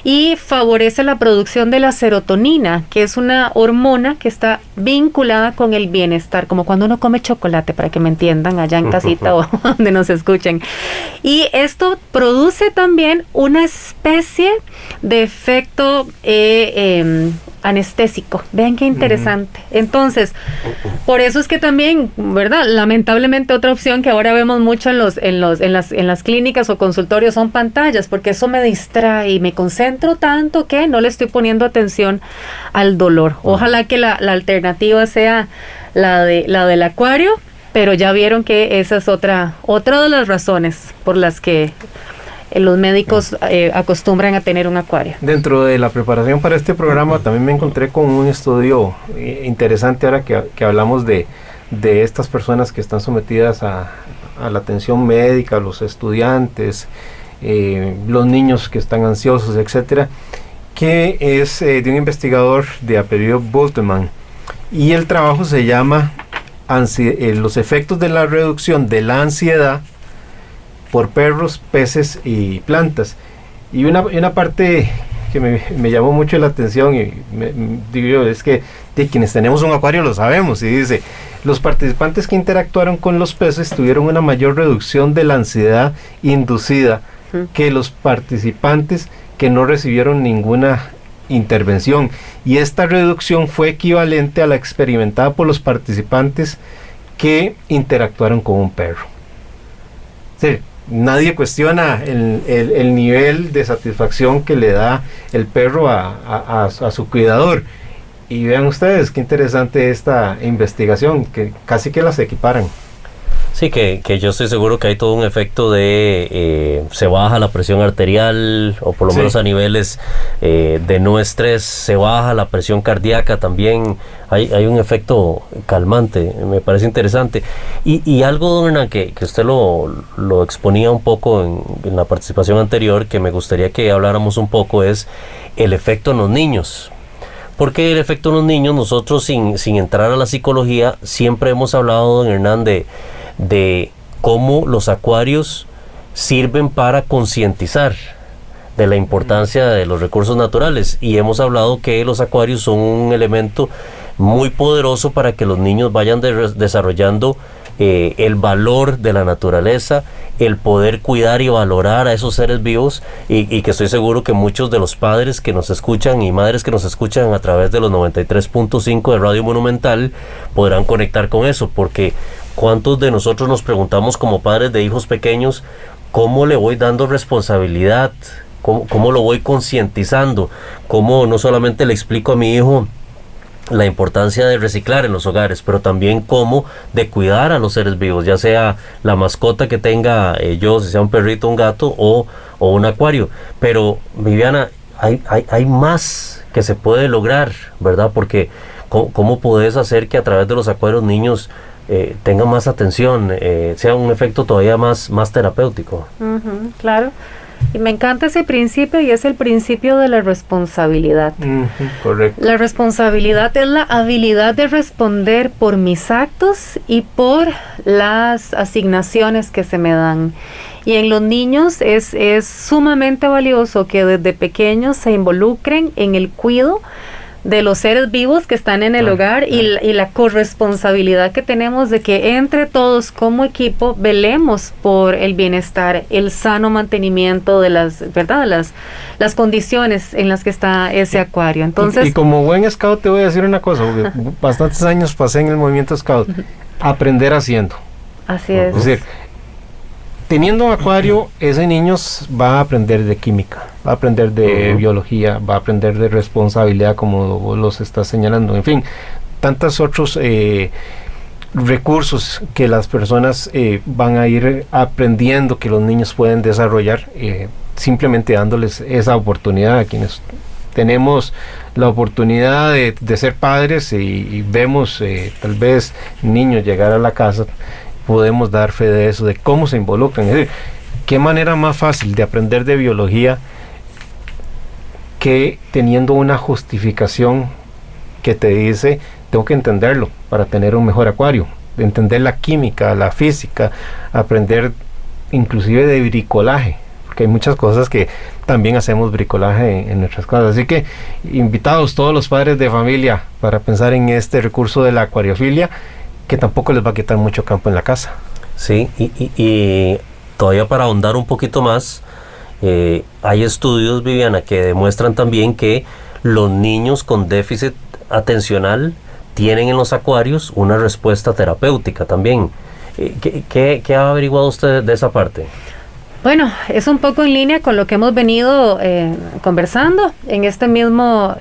D: y favorece la producción de la serotonina, que es una hormona que está vinculada con el bienestar, como cuando uno come chocolate, para que me entiendan allá en casita o donde nos escuchen. Y esto produce también una especie de efecto anestésico. Vean qué interesante. Entonces, por eso es que también, ¿verdad? Lamentablemente otra opción que ahora vemos mucho en las clínicas o consultorios son pantallas, porque eso me distrae y me concentro tanto que no le estoy poniendo atención al dolor. Ojalá que la alternativa sea la del acuario, pero ya vieron que esa es otra de las razones por las que los médicos acostumbran a tener un acuario.
C: Dentro de la preparación para este programa también me encontré con un estudio interesante ahora que hablamos de estas personas que están sometidas a la atención médica, los estudiantes, los niños que están ansiosos, etcétera, que es de un investigador de apellido Bultmann, y el trabajo se llama los efectos de la reducción de la ansiedad por perros, peces y plantas. Y una parte que me llamó mucho la atención, y digo yo, es que de quienes tenemos un acuario lo sabemos, y dice: los participantes que interactuaron con los peces tuvieron una mayor reducción de la ansiedad inducida que los participantes que no recibieron ninguna intervención, y esta reducción fue equivalente a la experimentada por los participantes que interactuaron con un perro. Sí, nadie cuestiona el nivel de satisfacción que le da el perro a su cuidador. Y vean ustedes qué interesante esta investigación, que casi que las equiparan.
B: Sí, que yo estoy seguro que hay todo un efecto de se baja la presión arterial, o por lo menos a niveles de no estrés, se baja la presión cardíaca también, hay un efecto calmante, me parece interesante. Y algo, don Hernán, que usted lo exponía un poco en la participación anterior, que me gustaría que habláramos un poco, es el efecto en los niños. Porque el efecto en los niños, nosotros sin entrar a la psicología, siempre hemos hablado, don Hernán, de cómo los acuarios sirven para concientizar de la importancia de los recursos naturales, y hemos hablado que los acuarios son un elemento muy poderoso para que los niños vayan desarrollando el valor de la naturaleza, el poder cuidar y valorar a esos seres vivos, y que estoy seguro que muchos de los padres que nos escuchan y madres que nos escuchan a través de los 93.5 de Radio Monumental podrán conectar con eso, porque ¿cuántos de nosotros nos preguntamos como padres de hijos pequeños cómo le voy dando responsabilidad? ¿Cómo lo voy concientizando? ¿Cómo no solamente le explico a mi hijo la importancia de reciclar en los hogares, pero también cómo de cuidar a los seres vivos, ya sea la mascota que tenga yo, si sea un perrito, un gato o un acuario? Pero, Viviana, hay más que se puede lograr, ¿verdad? Porque ¿cómo podés hacer que a través de los acuarios niños tengan más atención, sea un efecto todavía más terapéutico?
D: Claro. Y me encanta ese principio, y es el principio de la responsabilidad.
C: Correcto.
D: La responsabilidad es la habilidad de responder por mis actos y por las asignaciones que se me dan. Y en los niños es sumamente valioso que desde pequeños se involucren en el cuidado de los seres vivos que están en el hogar, y la corresponsabilidad que tenemos de que entre todos como equipo velemos por el bienestar, el sano mantenimiento de las condiciones en las que está ese acuario. Entonces,
C: y como buen scout te voy a decir una cosa, porque bastantes años pasé en el movimiento scout, aprender haciendo.
D: Así es.
C: Es decir, teniendo un acuario, ese niño va a aprender de química, va a aprender de biología, va a aprender de responsabilidad, como vos los estás señalando, en fin, tantos otros recursos que las personas van a ir aprendiendo, que los niños pueden desarrollar, simplemente dándoles esa oportunidad a quienes tenemos la oportunidad de ser padres y vemos tal vez niños llegar a la casa. Podemos dar fe de eso, de cómo se involucran. Es decir, qué manera más fácil de aprender de biología que teniendo una justificación que te dice: tengo que entenderlo para tener un mejor acuario, entender la química, la física, aprender inclusive de bricolaje, porque hay muchas cosas que también hacemos bricolaje en nuestras casas. Así que invitados todos los padres de familia para pensar en este recurso de la acuariofilia, que tampoco les va a quitar mucho campo en la casa.
B: Sí, y todavía para ahondar un poquito más, hay estudios, Viviana, que demuestran también que los niños con déficit atencional tienen en los acuarios una respuesta terapéutica también. ¿Qué ha averiguado usted de esa parte?
D: Bueno, es un poco en línea con lo que hemos venido conversando en esta misma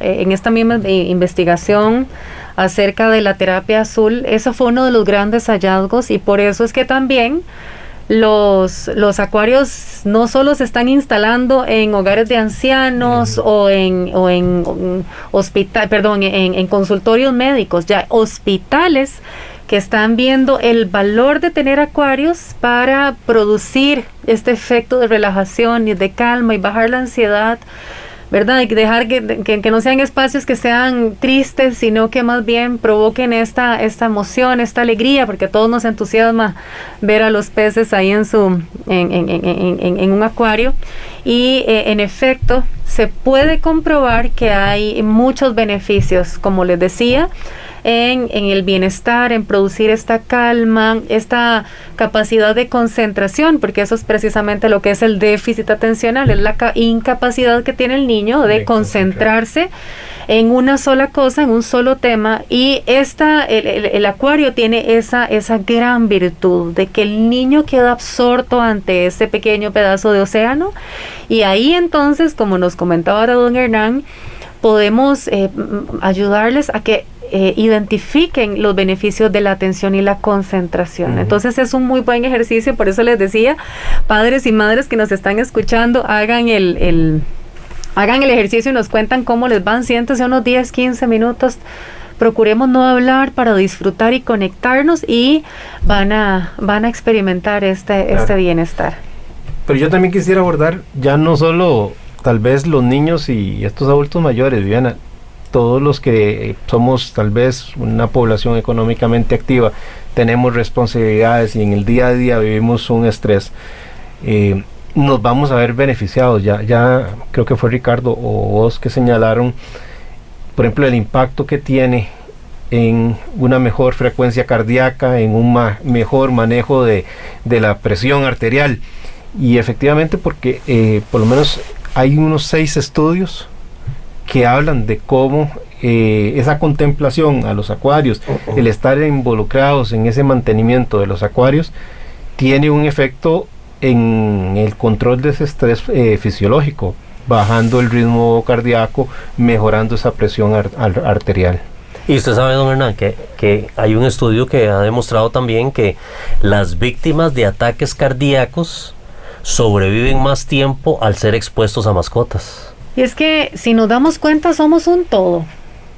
D: investigación acerca de la terapia azul. Eso fue uno de los grandes hallazgos, y por eso es que también los acuarios no solo se están instalando en hogares de ancianos o en consultorios médicos, ya hospitales que están viendo el valor de tener acuarios para producir este efecto de relajación y de calma y bajar la ansiedad, ¿verdad? Y dejar que no sean espacios que sean tristes, sino que más bien provoquen esta emoción, esta alegría, porque a todos nos entusiasma ver a los peces ahí en un acuario. Y en efecto, se puede comprobar que hay muchos beneficios, como les decía, en el bienestar, en producir esta calma, esta capacidad de concentración, porque eso es precisamente lo que es el déficit atencional, es la incapacidad que tiene el niño de concentrarse en una sola cosa, en un solo tema. Y el acuario tiene esa gran virtud de que el niño queda absorto ante ese pequeño pedazo de océano, y ahí entonces, como nos comentaba ahora don Hernán, podemos ayudarles a que identifiquen los beneficios de la atención y la concentración. Entonces es un muy buen ejercicio, por eso les decía, padres y madres que nos están escuchando, hagan el ejercicio y nos cuentan cómo les van. Siéntense unos 10, 15 minutos, procuremos no hablar para disfrutar y conectarnos, y van a experimentar este bienestar.
C: Pero yo también quisiera abordar ya no solo tal vez los niños y estos adultos mayores, Viviana, todos los que somos tal vez una población económicamente activa, tenemos responsabilidades y en el día a día vivimos un estrés, nos vamos a ver beneficiados. Ya creo que fue Ricardo o vos que señalaron, por ejemplo, el impacto que tiene en una mejor frecuencia cardíaca, en un mejor manejo de la presión arterial. Y efectivamente, porque por lo menos hay unos 6 estudios que hablan de cómo esa contemplación a los acuarios, el estar involucrados en ese mantenimiento de los acuarios, tiene un efecto en el control de ese estrés fisiológico, bajando el ritmo cardíaco, mejorando esa presión arterial.
B: Y usted sabe, don Hernán, que hay un estudio que ha demostrado también que las víctimas de ataques cardíacos sobreviven más tiempo al ser expuestos a mascotas.
D: Y es que si nos damos cuenta, somos un todo,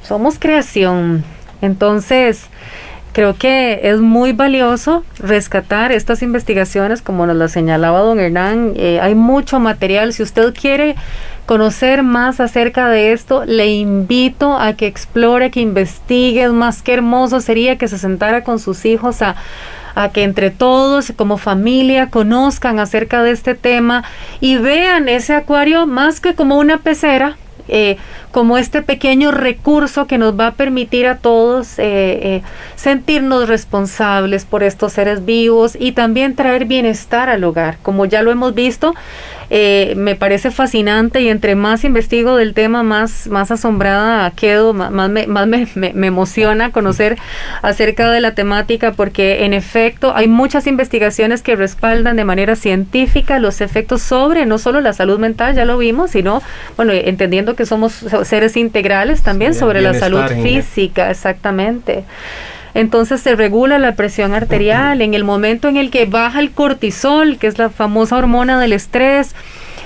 D: somos creación. Entonces creo que es muy valioso rescatar estas investigaciones, como nos las señalaba don Hernán. Hay mucho material. Si usted quiere conocer más acerca de esto, le invito a que explore, que investigue. Más que hermoso sería que se sentara con sus hijos a que entre todos como familia conozcan acerca de este tema y vean ese acuario más que como una pecera, como este pequeño recurso que nos va a permitir a todos sentirnos responsables por estos seres vivos y también traer bienestar al hogar. Como ya lo hemos visto, me parece fascinante, y entre más investigo del tema, más asombrada quedo, más me emociona conocer acerca de la temática, porque en efecto hay muchas investigaciones que respaldan de manera científica los efectos sobre no solo la salud mental, ya lo vimos, sino, bueno, entendiendo que somos seres integrales también, sí, sobre la salud física, exactamente. Entonces se regula la presión arterial en el momento en el que baja el cortisol, que es la famosa hormona del estrés,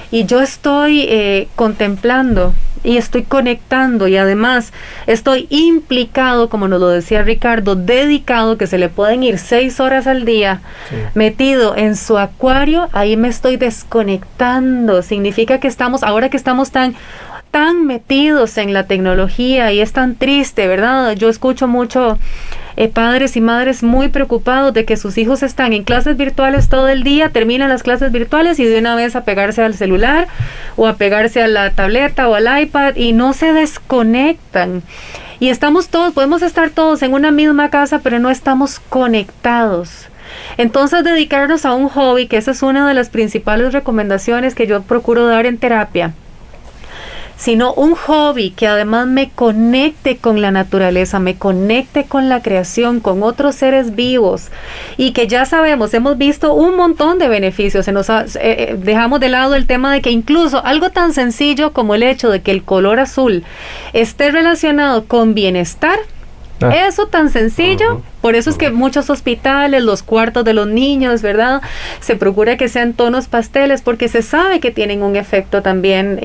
D: y yo estoy contemplando y estoy conectando, y además estoy implicado, como nos lo decía Ricardo, dedicado, que se le pueden ir 6 horas al día, sí, metido en su acuario. Ahí me estoy desconectando. Significa que ahora que estamos tan metidos en la tecnología, y es tan triste, ¿verdad? Yo escucho mucho padres y madres muy preocupados de que sus hijos están en clases virtuales todo el día, terminan las clases virtuales y de una vez a pegarse al celular o a pegarse a la tableta o al iPad, y no se desconectan. Y podemos estar todos en una misma casa, pero no estamos conectados. Entonces, dedicarnos a un hobby, que esa es una de las principales recomendaciones que yo procuro dar en terapia. sino un hobby que además me conecte con la naturaleza, me conecte con la creación, con otros seres vivos, y que ya sabemos, hemos visto un montón de beneficios. Dejamos de lado el tema de que incluso algo tan sencillo como el hecho de que el color azul esté relacionado con bienestar. Eso tan sencillo, por eso es que muchos hospitales, los cuartos de los niños, ¿verdad? Se procura que sean tonos pasteles, porque se sabe que tienen un efecto también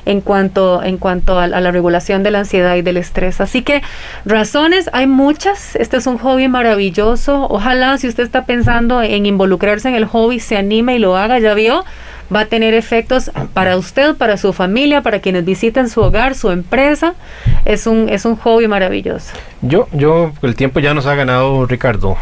D: en cuanto a la regulación de la ansiedad y del estrés. Así que razones hay muchas. Este es un hobby maravilloso. Ojalá, si usted está pensando en involucrarse en el hobby, se anime y lo haga. Ya vio, va a tener efectos para usted, para su familia, para quienes visiten su hogar, su empresa. Es un hobby maravilloso.
C: Yo, el tiempo ya nos ha ganado, Ricardo.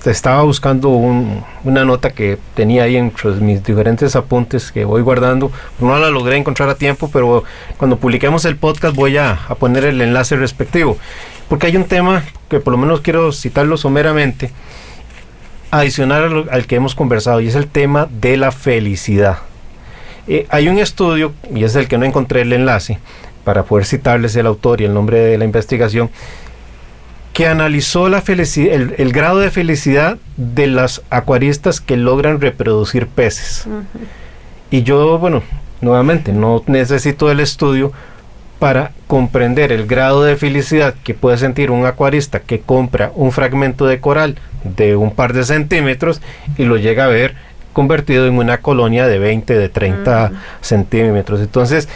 C: Estaba buscando una nota que tenía ahí entre mis diferentes apuntes que voy guardando. No la logré encontrar a tiempo, pero cuando publiquemos el podcast voy a poner el enlace respectivo. Porque hay un tema que por lo menos quiero citarlo someramente, adicional al que hemos conversado, y es el tema de la felicidad. Hay un estudio, y es el que no encontré el enlace, para poder citarles el autor y el nombre de la investigación, que analizó la felicidad, el grado de felicidad de las acuaristas que logran reproducir peces. Y yo, nuevamente, no necesito el estudio para comprender el grado de felicidad que puede sentir un acuarista que compra un fragmento de coral de un par de centímetros y lo llega a ver convertido en una colonia de 20, de 30 centímetros. Entonces,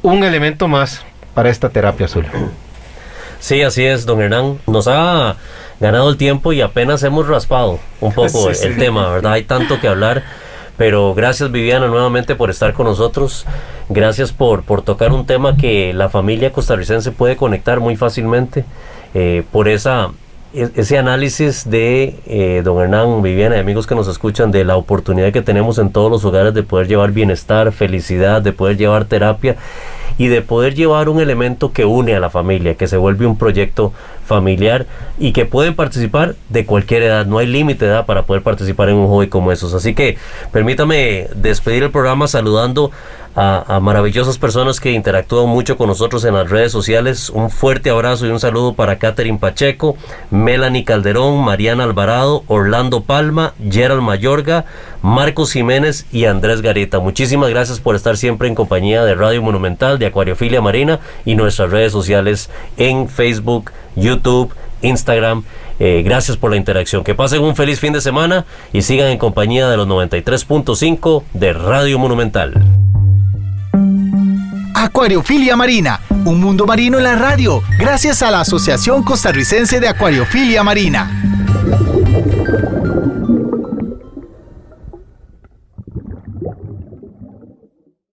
C: un elemento más para esta terapia azul.
B: Sí, así es, don Hernán. Nos ha ganado el tiempo y apenas hemos raspado un poco el tema, ¿verdad? Hay tanto que hablar, pero gracias, Viviana, nuevamente por estar con nosotros. Gracias por tocar un tema que la familia costarricense puede conectar muy fácilmente, por ese análisis de don Hernán, Viviana y amigos que nos escuchan, de la oportunidad que tenemos en todos los hogares de poder llevar bienestar, felicidad, de poder llevar terapia y de poder llevar un elemento que une a la familia, que se vuelve un proyecto familiar y que pueden participar de cualquier edad. No hay límite de edad para poder participar en un hobby como esos. Así que permítame despedir el programa saludando a maravillosas personas que interactúan mucho con nosotros en las redes sociales. Un fuerte abrazo y un saludo para Catherine Pacheco, Melanie Calderón, Mariana Alvarado, Orlando Palma, Gerald Mayorga, Marcos Jiménez y Andrés Garita. Muchísimas gracias por estar siempre en compañía de Radio Monumental, de Acuariofilia Marina y nuestras redes sociales en Facebook, YouTube, Instagram. Gracias por la interacción. Que pasen un feliz fin de semana y sigan en compañía de los 93.5 de Radio Monumental.
A: Acuariofilia Marina, un mundo marino en la radio, gracias a la Asociación Costarricense de Acuariofilia Marina.